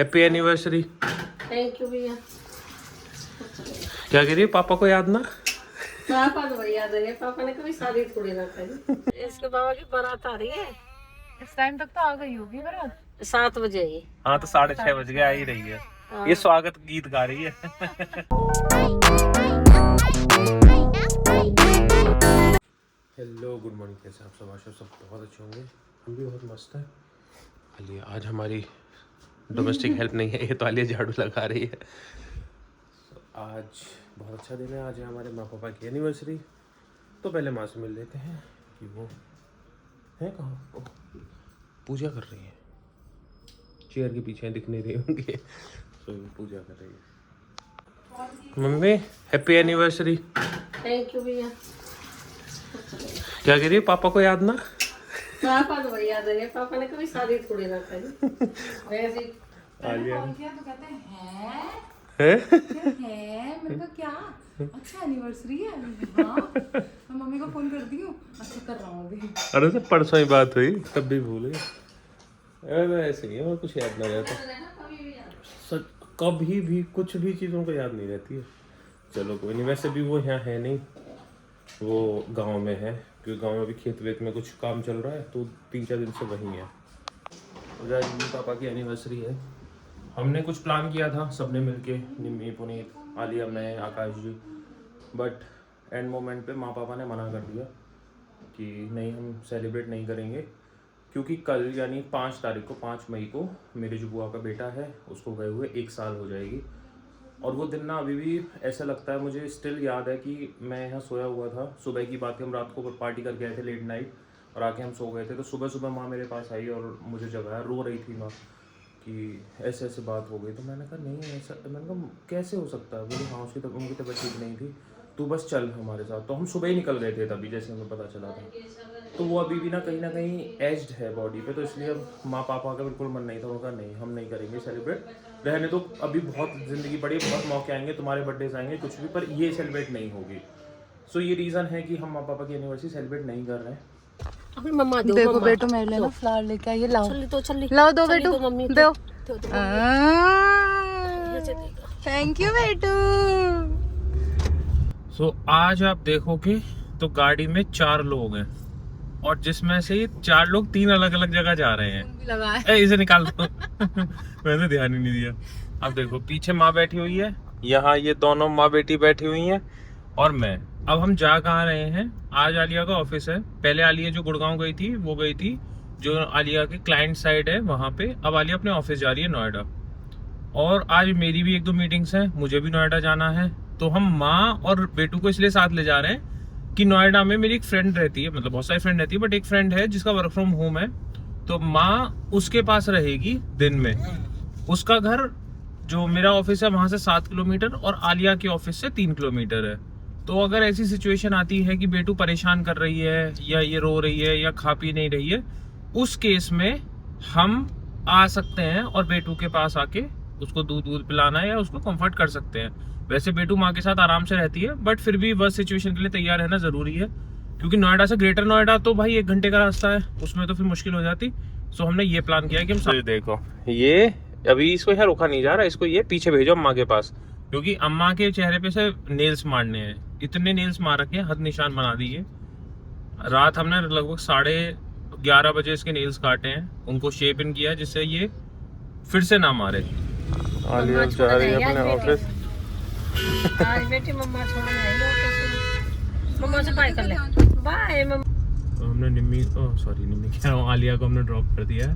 Happy anniversary. Thank you भैया। क्या कह रही है? पापा को याद ना? पापा को बड़ी याद है, पापा ने कभी शादी थोड़ी ना करी। इसके बाबा की बारात आ रही है, इस टाइम तक तो आ गई होगी बारात। 7 बजे ही। हाँ तो 6:30 बज गए, आ ही रही है। ये स्वागत गीत गा रही है। Hello, good morning. कैसे आप सब? आशा सब बहुत अच्छे होंगे। हम भी बहुत मस्त है। आलिया आज हमारी डोमेस्टिक हेल्प नहीं है, ये तो आलिया झाड़ू लगा रही है। आज बहुत अच्छा दिन है। आज है हमारे माँ पापा की एनिवर्सरी। तो पहले माँ से मिल लेते हैं कि वो है कहाँ। पूजा कर रही है, चेयर के पीछे दिख नहीं रही होंगे, तो पूजा कर रही है। Mummy happy anniversary. Thank you भैया। क्या कह रही है? पापा को याद ना? पापा को बड़ी याद है, पापा ने कभी शादी थोड़ी ना करी। वैसे फोन किया तो कहते हैं मैंने कहा क्या अच्छा एनिवर्सरी है। हाँ मैं मम्मी को फोन कर दी हूँ, अच्छा कर रहा हूँ अभी। अरे तो परसों ही बात हुई, तब भी भूल गए। अरे ऐसे नहीं है, और कुछ याद ना रहता। सच कभी भी कुछ भी चीज़ों को याद नहीं रहती है। चलो कोई नहीं। वैसे भी वो यहाँ है नहीं, वो गांव में है, क्योंकि गांव में भी खेत वेत में कुछ काम चल रहा है, तो 3-4 दिन से वहीं है। तो आज मम्मी पापा की एनिवर्सरी है। हमने कुछ प्लान किया था सबने मिलके, निम्मी, पुनीत, आलिया, मैं, आकाश जी, बट एंड मोमेंट पे माँ पापा ने मना कर दिया कि नहीं, हम सेलिब्रेट नहीं करेंगे, क्योंकि कल यानी 5 मई को मेरे जो बुआ का बेटा है उसको गए हुए 1 साल हो जाएगी। और वो दिन ना अभी भी ऐसा लगता है, मुझे स्टिल याद है कि मैं यहाँ सोया हुआ था। सुबह की बात है, हम रात को पार्टी करके आए थे लेट नाइट, और आके हम सो गए थे। तो सुबह सुबह माँ मेरे पास आई और मुझे जगाया, रो रही थी माँ कि ऐसे ऐसे बात हो गई। तो मैंने कहा नहीं ऐसा, मैंने कहा कैसे हो सकता है? बोली हाँ उनकी तबीयत ठीक नहीं थी, तू बस चल हमारे साथ। तो हम सुबह ही निकल गए थे तभी, जैसे हमें पता चला था। तो वो अभी भी ना कहीं एज्ड है बॉडी पे, तो इसलिए अब माँ पापा का बिल्कुल मन नहीं था। उनका नहीं, हम नहीं करेंगे सेलिब्रेट, रहने तो अभी बहुत ज़िंदगी पड़ी, बहुत मौके आएंगे, तुम्हारे बर्थडेज आएंगे, कुछ भी, पर ये सेलिब्रेट नहीं होगी। सो ये रीज़न है कि हम माँ पापा की एनिवर्सरी सेलिब्रेट नहीं कर रहे हैं। अपनी मम्मा दो। देखो बेटो मेरे लिए ना फ्लावर लेके आई, लाओ चल लाओ, दो बेटू मम्मी दो। तो थैंक यू बेटू। सो आज आप देखोगे तो गाड़ी में 4 लोग हैं, और जिसमें से ये 4 लोग 3 अलग अलग जगह जा रहे हैं। इसे निकाल दो। मैंने ध्यान ही नहीं दिया। अब देखो पीछे माँ बैठी हुई है, यहाँ ये दोनों माँ बेटी बैठी हुई हैं, और मैं। अब हम जा कहाँ रहे हैं? आज आलिया का ऑफिस है। पहले आलिया जो गुड़गांव गई थी, वो गई थी जो आलिया के क्लाइंट साइड है वहाँ पे। अब आलिया अपने ऑफिस जा रही है नोएडा, और आज मेरी भी 1-2 मीटिंग्स हैं, मुझे भी नोएडा जाना है। तो हम माँ और बेटू को इसलिए साथ ले जा रहे हैं कि नोएडा में मेरी एक फ्रेंड रहती है, मतलब बहुत सारी फ्रेंड रहती है, बट एक फ्रेंड है जिसका वर्क फ्रॉम होम है। तो माँ उसके पास रहेगी दिन में। उसका घर जो मेरा ऑफिस है वहाँ से 7 किलोमीटर, और आलिया के ऑफिस से 3 किलोमीटर है। तो अगर ऐसी सिचुएशन आती है कि बेटू परेशान कर रही है, या ये रो रही है, या खा पी नहीं रही है, उस केस में हम आ सकते हैं और बेटू के पास आके उसको दूध पिलाना है या उसको कंफर्ट कर सकते हैं। वैसे बेटू माँ के साथ आराम से रहती है, बट फिर भी वर्स्ट सिचुएशन के लिए तैयार रहना जरूरी है, क्योंकि नोएडा से ग्रेटर नोएडा तो भाई 1 घंटे का रास्ता है, उसमें तो फिर मुश्किल हो जाती। सो हमने ये प्लान किया कि हम देखो, ये अभी इसको यहाँ रोका नहीं जा रहा, इसको ये पीछे भेजो अम्मा के पास, क्योंकि अम्मा के चेहरे पे से नेल्स मारने हैं। इतने नेल्स मार रखे हैं, हद निशान बना दिए। रात हमने लगभग 11:30 बजे इसके नेल्स काटे हैं, उनको शेप इन किया जिससे ये फिर से ना मारे। आलिया जा रही है अपने ऑफिस। आज बेटी मम्मा छोड़ने आई ऑफिस। मम्मा से बाय कर ले। बाय मम्मा। तो हमने निम्मी कह रहा हूँ, आलिया को हमने ड्रॉप कर दिया है।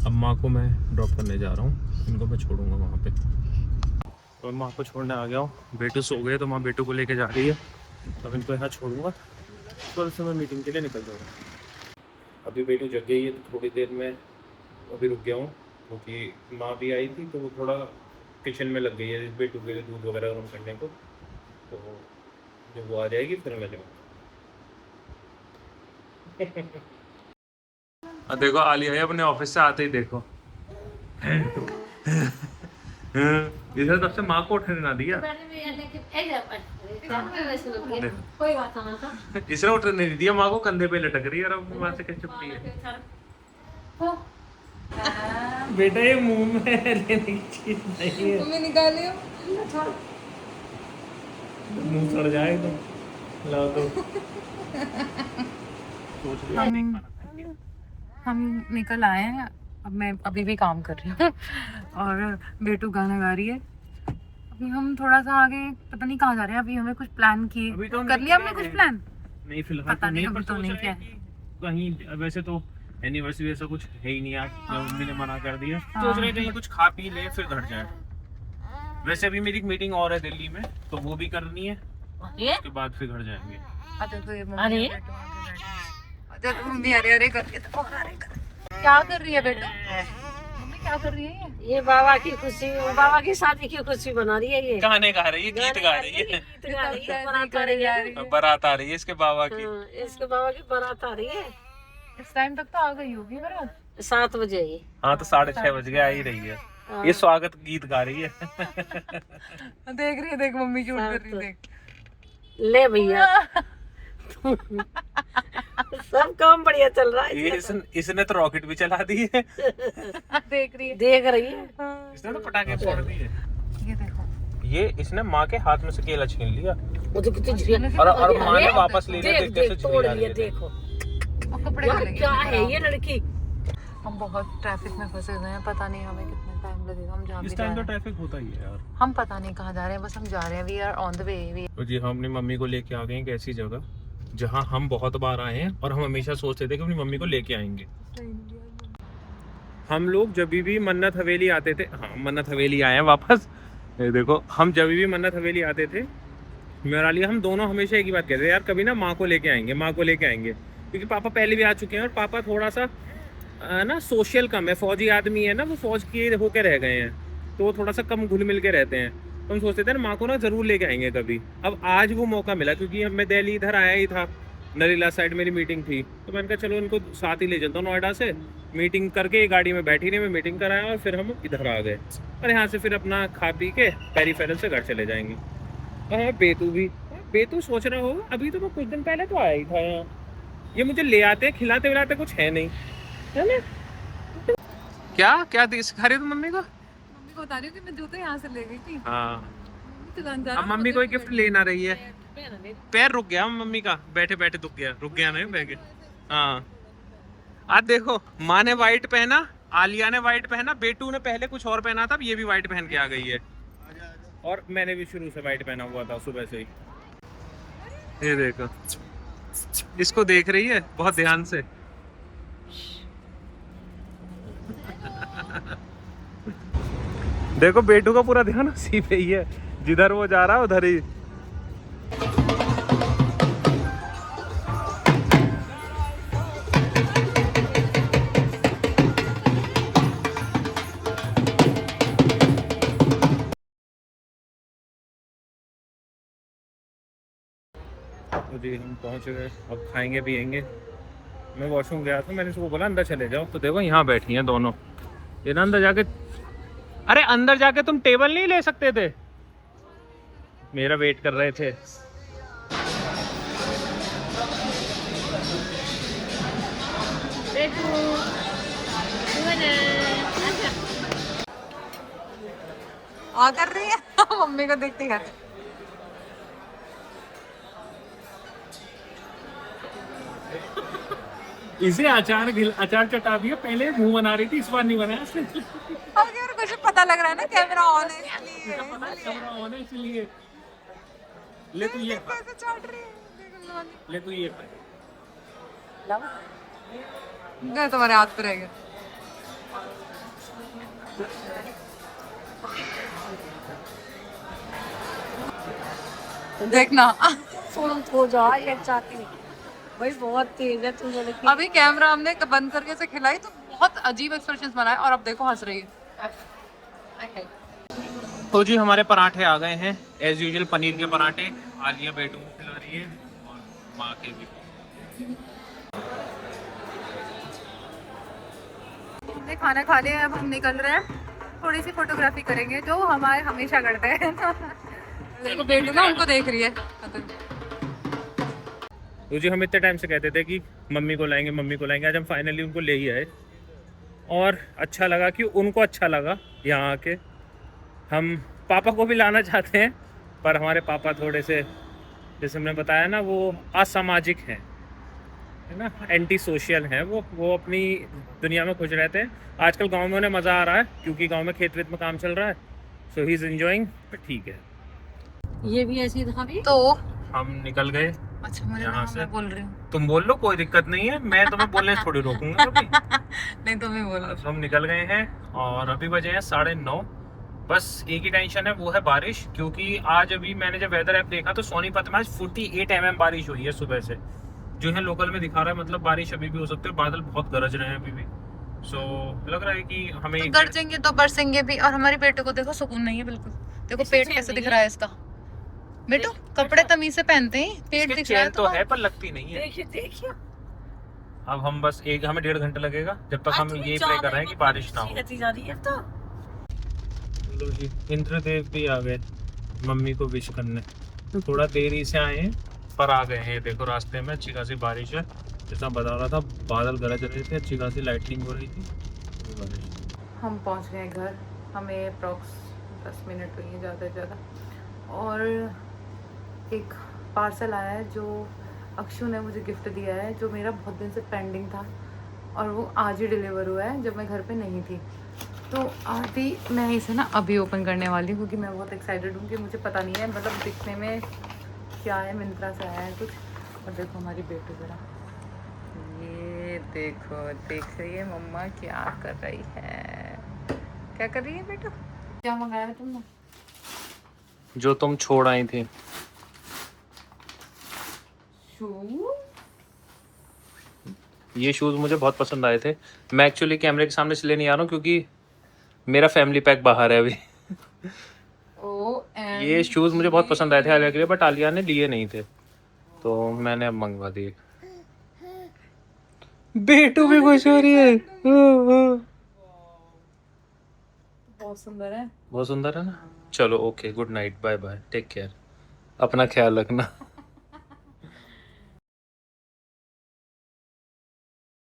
अब माँ को मैं ड्रॉप करने जा रहा हूँ, इनको मैं छोड़ूंगा वहाँ पे। तो माँ को छोड़ने आ गया हूँ। बेटू सो गए, तो माँ बेटू को लेके जा रही है, तो इनको यहाँ छोड़ूंगा, थोड़ा सा मैं मीटिंग के लिए निकल जाऊँगा। अभी बेटू जग गई है, तो थोड़ी देर में अभी रुक गया हूँ, क्योंकि माँ भी आई थी, तो वो थोड़ा किचन में लग गई है बेटू के लिए दूध वगैरह गर्म करने को। तो जब वो आ जाएगी फिर मैं जाऊँगा। देखो आलिया है अपने ऑफिस से आते ही देखो, इधर तब से माँ को उठने ना दिया, कोई बात ना था। इसने उठने नहीं दिया माँ को, कंधे पे लटक रही है, और अब माँ से कैसे छुट्टी है। बेटा ये मुंह में लेने की चीज नहीं है, मम्मी निकालियो। मुंह सड़ जाए तो लाओ तो। हम निकल आए हैं, अब मैं अभी भी काम कर रही हूँ और बेटू गाना गा रही है। अभी हम थोड़ा सा आगे पता नहीं कहाँ जा रहे हैं, अभी हमें कुछ प्लान किए, अभी तो हम कर लिया हमने निकले कुछ हैं। प्लान, नहीं फिलहाल पता नहीं, अभी पर तो सोच नहीं रहे किया। हैं कि कहीं, वैसे तो एनिवर्सरी ऐसा कुछ है ही नहीं आज, जब मम्मी ने मना कर दिया। हाँ। सोच रहे हैं कहीं कुछ खा पी ले फिर घर जाए। वैसे अभी मेरी एक मीटिंग और है दिल्ली में, तो वो भी करनी है, उसके बाद फिर घर जाएंगे। अरे मम्मी अरे अरे करके क्या कर रही है बेटा? मम्मी क्या कर रही है? ये बाबा की खुशी, बाबा की शादी की खुशी बना रही है ये। गाने गा रही है, गीत गा रही है, गीत गा रही है, बारात आ रही है। बारात आ रही है इसके बाबा की। हाँ, इसके बाबा की बारात आ रही है इस टाइम तक तो आ गई होगी बारात। 7 बजे ही। हाँ तो 6:30 बज गए, आ ही रही है। हाँ। ये स्वागत गीत गा रही है। देख रही है, देख मम्मी शूट कर रही है, देख। ले भैया सब काम बढ़िया चल रहा है। इसने तो रॉकेट भी चला दी है, देख रही है, देख रही है। इसने तो पटाखे फोड़ दिए। ये देखो, ये इसने माँ के हाथ में से केला छीन लिया, वो तो कितनी झिरिया। और माँ ने वापस ले लिया। देख देखते देख से तोड़ झिल्ली आ लिया, रही है। देखो और कपड़े यार चलेंगे। क्या है ये लड़की। हम बहुत ट्रैफिक में फंसे हुए हैं, पता नहीं हमें कितना टाइम लगेगा। हम जहाँ भी इस जा टाइम तो रहे हैं, ट्रैफिक होता ही है यार। हम पता नहीं कहाँ जा रहे हैं, बस हम जा रहे हैं। We are on the way. तो जी हम अपनी मम्मी को लेके आ गए हैं एक ऐसी जगह जहाँ हम बहुत बार आए हैं और हम हमेशा सोचते थे कि अपनी मम्मी को लेके आएंगे। हम लोग जब भी मन्नत हवेली आते थे, हाँ मन्नत हवेली आए हैं वापस। ये देखो, हम जब भी मन्नत हवेली आते थे, मेरा लिए हम दोनों हमेशा एक ही बात कहते थे, यार कभी ना माँ को लेके आएंगे, माँ को लेके आएंगे। क्योंकि पापा पहले भी आ चुके हैं और पापा थोड़ा सा ना सोशल कम है, फौजी आदमी है ना, वो फौज के होके रह गए हैं, तो वो थोड़ा सा कम घुल मिल के रहते हैं। तो हम सोचते थे ना माँ को ना ज़रूर लेके आएंगे कभी। अब आज वो मौका मिला, क्योंकि मैं दिल्ली इधर आया ही था, नरीला साइड मेरी मीटिंग थी, तो मैंने कहा चलो इनको साथ ही ले चलता हूँ नोएडा से। मीटिंग करके गाड़ी में बैठी रही, मैं मीटिंग कराया और फिर हम इधर आ गए और यहाँ से फिर अपना खा पी के पेरीफेरल से घर चले जाएंगे। और हाँ बेतू सोच रहा होगा, अभी तो मैं कुछ दिन पहले तो आया ही था यहाँ, ये मुझे ले आते खिलाते विलाते कुछ है नहीं, है ना? क्या सिखा रही हो तुम मम्मी को? मम्मी को बता रही हूँ कि मैं जूते यहाँ से ले गई थी। हाँ, दुकानदार अब मम्मी कोई गिफ्ट लेना रही है। पैर रुक गया मम्मी का, बैठे बैठे रुक गया नहीं बैग। हाँ आज देखो, माँ ने व्हाइट पहना, आलिया ने व्हाइट पहना, बेटू ने पहले कुछ और पहना था, अब ये भी व्हाइट पहन के आ गई है। और मैंने भी शुरू से व्हाइट पहना हुआ था सुबह से ही। ये देखो, इसको देख रही है बहुत ध्यान से। देखो बेटू का पूरा ध्यान उसी पे ही है, जिधर वो जा रहा है उधर ही। तो जी हम पहुंच गए, अब खाएंगे पिएंगे। मैं वॉशरूम गया था, मैंने उसको बोला अंदर चले जाओ, तो देखो यहाँ बैठी हैं दोनों। ये ना अंदर जाके, अरे अंदर जाके तुम टेबल नहीं ले सकते थे? मेरा वेट कर रहे थे। आ कर रही है मम्मी को देखती है। इसे अचार चटा दिया, पहले मुंह बना रही थी, इस बार नहीं बनाया इसने। अब यार कुछ पता लग रहा है ना, कैमरा ऑन है इसलिए। कैमरा ऑन है इसलिए। ले तू ये खा, कैसे चाट रही है, ले तू ये खा। गए तुम्हारे हाथ पे रह गए। देखना फोन खो जा ये चाहती भाई, बहुत तेज है तुम लड़की। अभी कैमरा हमने बंद करके से खिलाई तो बहुत अजीब एक्सप्रेशंस बनाए और अब देखो हंस रही है। तो जी हमारे पराठे आ गए हैं, एज यूजुअल पनीर के पराठे। आलिया बेटू को खिला रही है और माँ के भी। हमने खाना खा लिया, अब हम निकल रहे हैं, थोड़ी सी फोटोग्राफी करेंगे जो हमारे हमेशा करते हैं। देखो बेटू ना उनको देख रही है। तो जी हम इतने टाइम से कहते थे कि मम्मी को लाएंगे, आज हम फाइनली उनको ले ही आए। और अच्छा लगा कि उनको अच्छा लगा यहाँ आके। हम पापा को भी लाना चाहते हैं, पर हमारे पापा थोड़े से, जैसे हमने बताया ना, वो असामाजिक हैं, है ना, एंटी सोशल हैं। वो अपनी दुनिया में खुश रहते हैं। आजकल गांव में उन्हें मज़ा आ रहा है क्योंकि गांव में खेत वेत में काम चल रहा है, सो ही इज़ एंजॉइंग। ठीक है, ये भी ऐसी था भी। तो हम निकल गए अच्छा, मुझे यहाँ लगा से। मैं बोल रही हूँ। तुम बोल लो, कोई दिक्कत नहीं है, मैं तुम्हें बोलने से थोड़ी रोकूंगा कभी। नहीं, तुम ही बोलो। तो हम निकल गए हैं और अभी बजे हैं 9:30। बस एक ही टेंशन है, वो है बारिश, क्योंकि आज अभी मैंने जब वेदर ऐप देखा तो सोनीपत में आज 48 mm बारिश हुई है सुबह से, जो है लोकल में दिखा रहा है। मतलब बारिश अभी भी हो सकती है, बादल बहुत गरज रहे हैं अभी भी। सो लग रहा है कि हमें तो गरजेंगे तो बरसेंगे भी। और हमारी बेटे को देखो, सुकून नहीं है बिल्कुल। देखो पेट कैसे दिख रहा है इसका। बेटू कपड़े तमीज से पहनते हैं, पेट दिख रहा है तो है पर लगती नहीं है। देखिए देखिए, अब हम बस हमें 1.5 घंटा लगेगा जब तक हम ये प्रे कर रहे हैं कि बारिश ना हो। जा रही है तो लो जी, इंद्रदेव भी आ गए मम्मी को विश करने। थोड़ा देरी से आए हैं पर आ गए हैं। देखो रास्ते में अच्छी खासी बारिश है, जैसा बता रहा था, बादल गरज रहे थे, अच्छी खासी लाइटनिंग हो रही थी। बारिश। हम पहुंच गए घर। हमें अप्रॉक्स 10 मिनट हुई है ज़्यादा से ज़्यादा। और एक पार्सल आया है जो अक्षु ने मुझे गिफ्ट दिया है, जो मेरा बहुत दिन से पेंडिंग था, और वो आज ही डिलीवर हुआ है जब मैं घर पे नहीं थी। तो अभी मैं इसे ना अभी ओपन करने वाली हूँ क्योंकि मैं बहुत एक्साइटेड हूँ कि मुझे पता नहीं है, मतलब दिखने में क्या है, मिंत्रा से आया है कुछ। और देखो हमारी बेटी ज़रा, ये देखो, देख रही है मम्मा क्या कर रही है। क्या कर रही है बेटा? क्या मंगाया है तुमने? जो तुम छोड़ आई थी। ये शूज मुझे बहुत पसंद आए थे। मैं एक्चुअली कैमरे के सामने इसलिए नहीं आ रहा हूँ क्योंकि मेरा फैमिली पैक बाहर है अभी। ये शूज मुझे बहुत पसंद आए थे आलिया के लिए, बट आलिया ने लिए नहीं थे, तो मैंने अब मंगवा दिए। बेटू भी खुश हो रही है। बहुत सुंदर है। बहुत सुंदर है ना। चलो okay, good night, bye bye, take care, अपना ख्याल रखना।